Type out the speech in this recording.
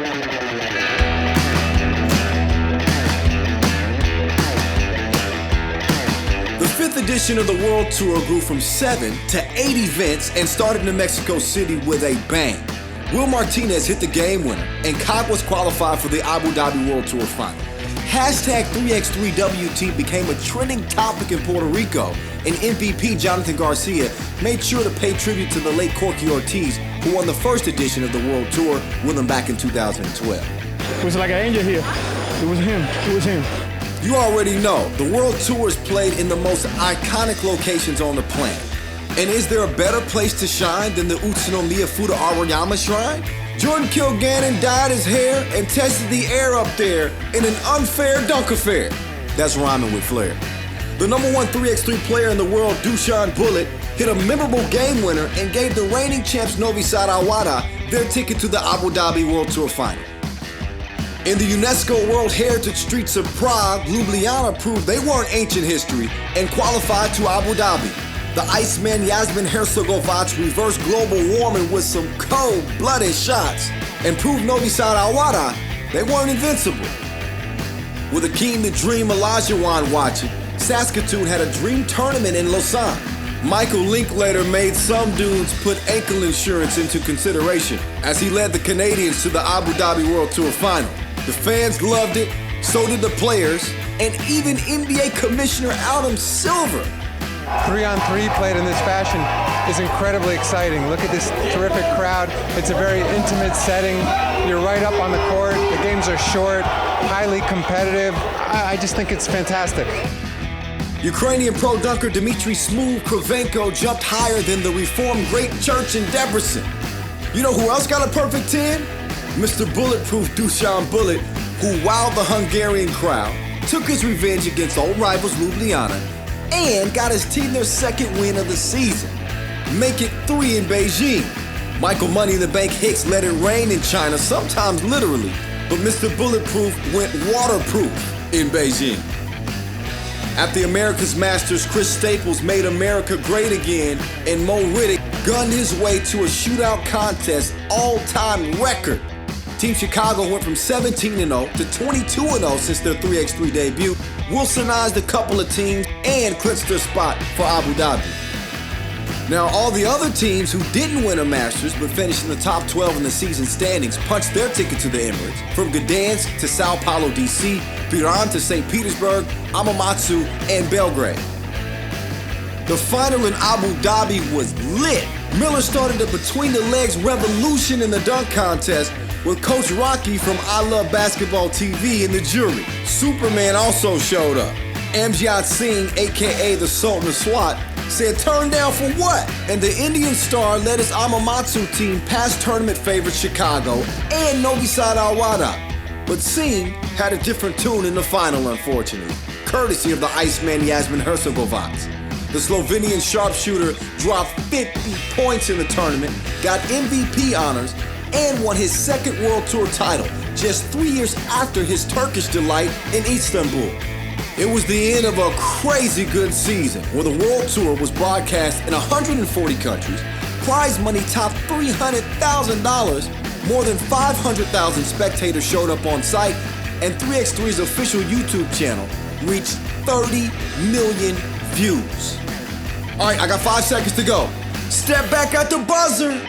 The fifth edition of the World Tour grew from 7 to 8 events and started in Mexico City with a bang. Will Martinez hit the game winner, and Caguas qualified for the Abu Dhabi World Tour final. Hashtag 3x3WT became a trending topic in Puerto Rico, and MVP Jonathan Garcia made sure to pay tribute to the late Corky Ortiz, who won the first edition of the World Tour with him back in 2012. It was like an angel here. It was him. It was him. You already know, the World Tour is played in the most iconic locations on the planet. And is there a better place to shine than the Utsunomiya Fuda Arayama Shrine? Jordan Kilgannon dyed his hair and tested the air up there in an unfair dunk affair. That's rhyming with flair. The number one 3x3 player in the world, Dusan Bullet, hit a memorable game winner and gave the reigning champs Novi Sad Al Wahda their ticket to the Abu Dhabi World Tour final. In the UNESCO World Heritage Streets of Prague, Ljubljana proved they weren't ancient history and qualified to Abu Dhabi. The Iceman Yasmin Hercegovac reversed global warming with some cold-blooded shots and proved Novi Sad Al Wahda they weren't invincible. With a keen to dream Olajuwon watching, Saskatoon had a dream tournament in Lausanne. Michael Linklater made some dudes put ankle insurance into consideration as he led the Canadians to the Abu Dhabi World Tour final. The fans loved it, so did the players, and even NBA Commissioner Adam Silver. 3-on-3 played in this fashion is incredibly exciting. Look at this terrific crowd. It's a very intimate setting. You're right up on the court. The games are short, highly competitive. I just think it's fantastic. Ukrainian pro dunker Dmitry Smooth Kravenko jumped higher than the Reformed Great Church in Debrecen. You know who else got a perfect 10? Mr. Bulletproof Dusan Bullet, who wowed the Hungarian crowd, took his revenge against old rivals Ljubljana, and got his team their second win of the season. Make it 3 in Beijing. Michael Money in the Bank Hicks let it rain in China, sometimes literally, but Mr. Bulletproof went waterproof in Beijing. At the America's Masters, Chris Staples made America great again, and Mo Riddick gunned his way to a shootout contest all-time record. Team Chicago went from 17-0 to 22-0 since their 3x3 debut, Wilsonized a couple of teams, and clinched their spot for Abu Dhabi. Now, all the other teams who didn't win a Masters but finished in the top 12 in the season standings punched their ticket to the Emirates, from Gdansk to Sao Paulo, DC, Piran to St. Petersburg, Hamamatsu, and Belgrade. The final in Abu Dhabi was lit. Miller started a between-the-legs revolution in the dunk contest with Coach Rocky from I Love Basketball TV in the jury. Superman also showed up. Amjad Singh, aka the Sultan of SWAT, said turn down for what? And the Indian star led his Hamamatsu team past tournament favorite Chicago and Novi Sad Al Wahda. But Singh had a different tune in the final, unfortunately, courtesy of the Iceman Yasmin Hercegovac. The Slovenian sharpshooter dropped 50 points in the tournament, got MVP honors, and won his second World Tour title just 3 years after his Turkish delight in Istanbul. It was the end of a crazy good season where the World Tour was broadcast in 140 countries, prize money topped $300,000, more than 500,000 spectators showed up on site, and 3x3's official YouTube channel reached 30 million views. All right, I got 5 seconds to go. Step back at the buzzer.